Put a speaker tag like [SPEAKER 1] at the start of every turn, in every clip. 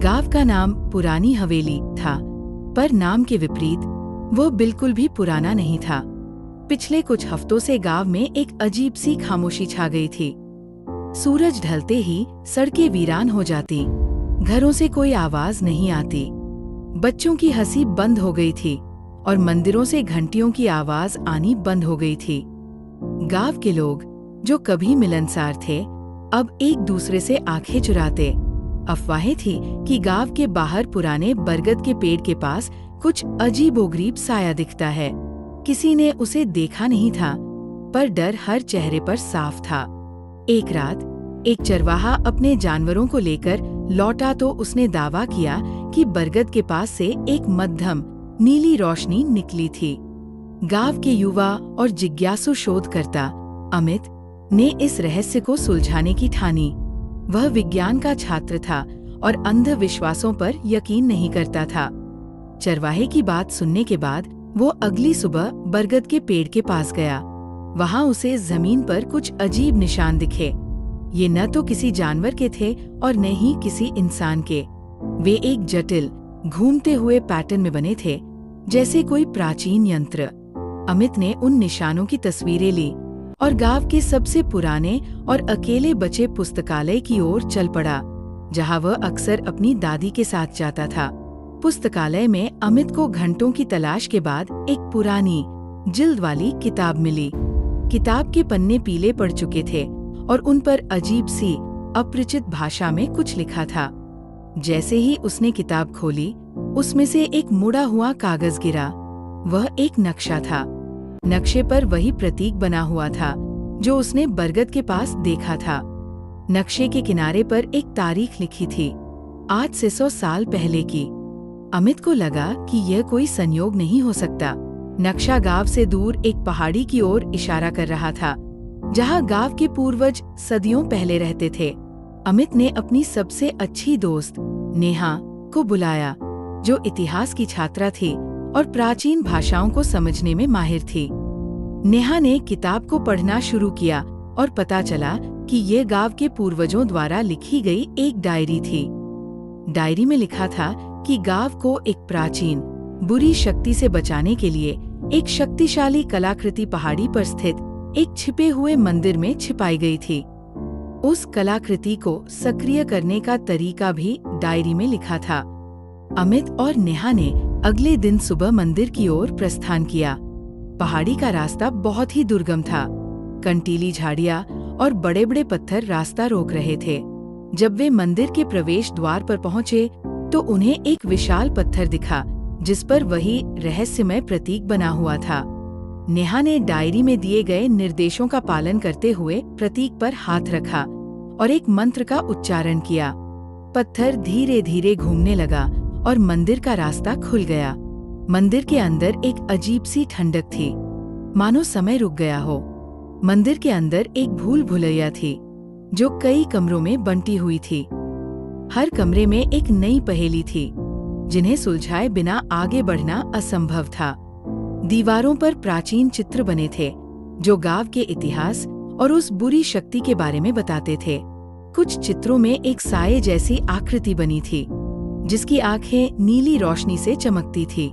[SPEAKER 1] गांव का नाम पुरानी हवेली था, पर नाम के विपरीत वो बिल्कुल भी पुराना नहीं था। पिछले कुछ हफ्तों से गांव में एक अजीब सी खामोशी छा गई थी। सूरज ढलते ही सड़कें वीरान हो जाती, घरों से कोई आवाज नहीं आती, बच्चों की हंसी बंद हो गई थी और मंदिरों से घंटियों की आवाज आनी बंद हो गई थी। गांव के लोग, जो कभी मिलनसार थे, अब एक दूसरे से आंखें चुराते। अफवाहें थी कि गांव के बाहर पुराने बरगद के पेड़ के पास कुछ अजीबोगरीब साया दिखता है। किसी ने उसे देखा नहीं था, पर डर हर चेहरे पर साफ था। एक रात एक चरवाहा अपने जानवरों को लेकर लौटा तो उसने दावा किया कि बरगद के पास से एक मध्यम नीली रोशनी निकली थी। गांव के युवा और जिज्ञासु शोधकर्ता अमित ने इस रहस्य को सुलझाने की ठानी। वह विज्ञान का छात्र था और अंधविश्वासों पर यकीन नहीं करता था। चरवाहे की बात सुनने के बाद वो अगली सुबह बरगद के पेड़ के पास गया। वहां उसे जमीन पर कुछ अजीब निशान दिखे। ये न तो किसी जानवर के थे और न ही किसी इंसान के। वे एक जटिल, घूमते हुए पैटर्न में बने थे, जैसे कोई प्राचीन यंत्र। अमित ने उन निशानों की तस्वीरें ली और गांव के सबसे पुराने और अकेले बचे पुस्तकालय की ओर चल पड़ा, जहां वह अक्सर अपनी दादी के साथ जाता था। पुस्तकालय में अमित को घंटों की तलाश के बाद एक पुरानी, जिल्द वाली किताब मिली। किताब के पन्ने पीले पड़ चुके थे और उन पर अजीब सी, अपरिचित भाषा में कुछ लिखा था। जैसे ही उसने किताब खोली, उसमें से एक मुड़ा हुआ कागज गिरा। वह एक नक्शा था। नक्शे पर वही प्रतीक बना हुआ था जो उसने बरगद के पास देखा था। नक्शे के किनारे पर एक तारीख लिखी थी, आज से 100 साल पहले की। अमित को लगा कि यह कोई संयोग नहीं हो सकता। नक्शा गांव से दूर एक पहाड़ी की ओर इशारा कर रहा था, जहां गांव के पूर्वज सदियों पहले रहते थे। अमित ने अपनी सबसे अच्छी दोस्त नेहा को बुलाया, जो इतिहास की छात्रा थी और प्राचीन भाषाओं को समझने में माहिर थी। नेहा ने किताब को पढ़ना शुरू किया और पता चला कि यह गांव के पूर्वजों द्वारा लिखी गई एक डायरी थी। डायरी में लिखा था कि गांव को एक प्राचीन, बुरी शक्ति से बचाने के लिए एक शक्तिशाली कलाकृति पहाड़ी पर स्थित एक छिपे हुए मंदिर में छिपाई गई थी। उस कलाकृति को सक्रिय करने का तरीका भी डायरी में लिखा था। अमित और नेहा ने अगले दिन सुबह मंदिर की ओर प्रस्थान किया। पहाड़ी का रास्ता बहुत ही दुर्गम था। कंटीली झाड़ियां और बड़े बड़े पत्थर रास्ता रोक रहे थे। जब वे मंदिर के प्रवेश द्वार पर पहुंचे तो उन्हें एक विशाल पत्थर दिखा, जिस पर वही रहस्यमय प्रतीक बना हुआ था। नेहा ने डायरी में दिए गए निर्देशों का पालन करते हुए प्रतीक पर हाथ रखा और एक मंत्र का उच्चारण किया। पत्थर धीरे धीरे घूमने लगा और मंदिर का रास्ता खुल गया। मंदिर के अंदर एक अजीब सी ठंडक थी, मानो समय रुक गया हो। मंदिर के अंदर एक भूल भुलैया थी, जो कई कमरों में बंटी हुई थी। हर कमरे में एक नई पहेली थी, जिन्हें सुलझाए बिना आगे बढ़ना असंभव था। दीवारों पर प्राचीन चित्र बने थे, जो गांव के इतिहास और उस बुरी शक्ति के बारे में बताते थे। कुछ चित्रों में एक साये जैसी आकृति बनी थी, जिसकी आंखें नीली रोशनी से चमकती थी।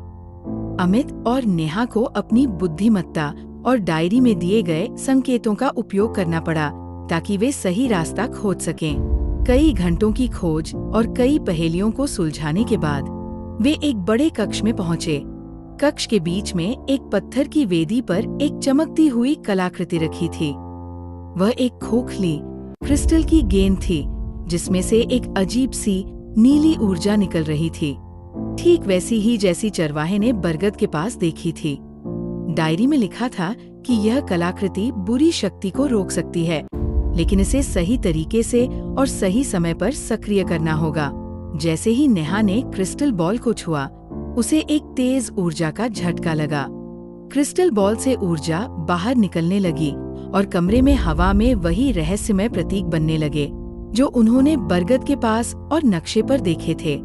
[SPEAKER 1] अमित और नेहा को अपनी बुद्धिमत्ता और डायरी में दिए गए संकेतों का उपयोग करना पड़ा, ताकि वे सही रास्ता खोज सकें। कई घंटों की खोज और कई पहेलियों को सुलझाने के बाद वे एक बड़े कक्ष में पहुंचे। कक्ष के बीच में एक पत्थर की वेदी पर एक चमकती हुई कलाकृति रखी थी। वह एक खोखली क्रिस्टल की गेंद थी, जिसमें से एक अजीब सी नीली ऊर्जा निकल रही थी, ठीक वैसी ही जैसी चरवाहे ने बरगद के पास देखी थी। डायरी में लिखा था कि यह कलाकृति बुरी शक्ति को रोक सकती है, लेकिन इसे सही तरीके से और सही समय पर सक्रिय करना होगा। जैसे ही नेहा ने क्रिस्टल बॉल को छुआ, उसे एक तेज ऊर्जा का झटका लगा। क्रिस्टल बॉल से ऊर्जा बाहर निकलने लगी और कमरे में हवा में वही रहस्यमय प्रतीक बनने लगे, जो उन्होंने बरगद के पास और नक्शे पर देखे थे।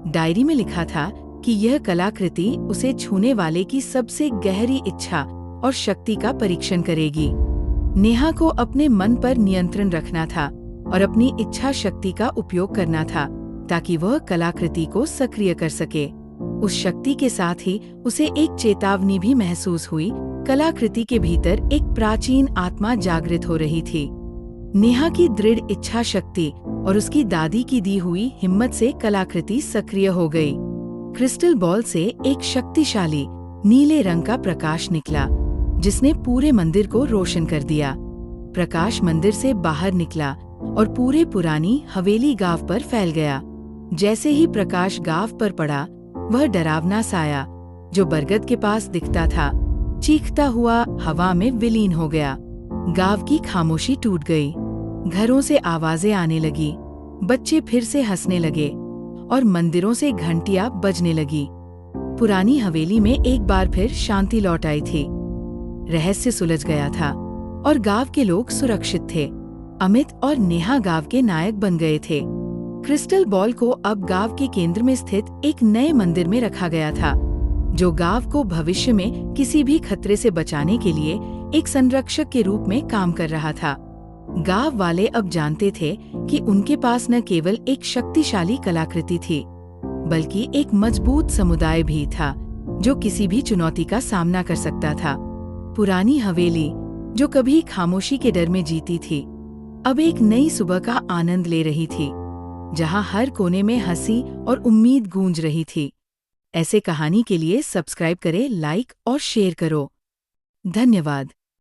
[SPEAKER 1] डायरी में लिखा था कि यह कलाकृति उसे छूने वाले की सबसे गहरी इच्छा और शक्ति का परीक्षण करेगी। नेहा को अपने मन पर नियंत्रण रखना था और अपनी इच्छा शक्ति का उपयोग करना था, ताकि वह कलाकृति को सक्रिय कर सके। उस शक्ति के साथ ही उसे एक चेतावनी भी महसूस हुई। कलाकृति के भीतर एक प्राचीन आत्मा जागृत हो रही थी। नेहा की दृढ़ इच्छा शक्ति और उसकी दादी की दी हुई हिम्मत से कलाकृति सक्रिय हो गई। क्रिस्टल बॉल से एक शक्तिशाली नीले रंग का प्रकाश निकला, जिसने पूरे मंदिर को रोशन कर दिया। प्रकाश मंदिर से बाहर निकला और पूरे पुरानी हवेली गांव पर फैल गया। जैसे ही प्रकाश गांव पर पड़ा, वह डरावना साया, जो बरगद के पास दिखता था, चीखता हुआ हवा में विलीन हो गया। गांव की खामोशी टूट गई। घरों से आवाजें आने लगी, बच्चे फिर से हंसने लगे और मंदिरों से घंटियां बजने लगी। पुरानी हवेली में एक बार फिर शांति लौट आई थी। रहस्य सुलझ गया था और गांव के लोग सुरक्षित थे। अमित और नेहा गांव के नायक बन गए थे। क्रिस्टल बॉल को अब गांव के केंद्र में स्थित एक नए मंदिर में रखा गया था, जो गांव को भविष्य में किसी भी खतरे से बचाने के लिए एक संरक्षक के रूप में काम कर रहा था। गांव वाले अब जानते थे कि उनके पास न केवल एक शक्तिशाली कलाकृति थी, बल्कि एक मजबूत समुदाय भी था, जो किसी भी चुनौती का सामना कर सकता था। पुरानी हवेली, जो कभी खामोशी के डर में जीती थी, अब एक नई सुबह का आनंद ले रही थी, जहां हर कोने में हंसी और उम्मीद गूंज रही थी। ऐसे कहानी के लिए सब्सक्राइब करें, लाइक और शेयर करो। धन्यवाद।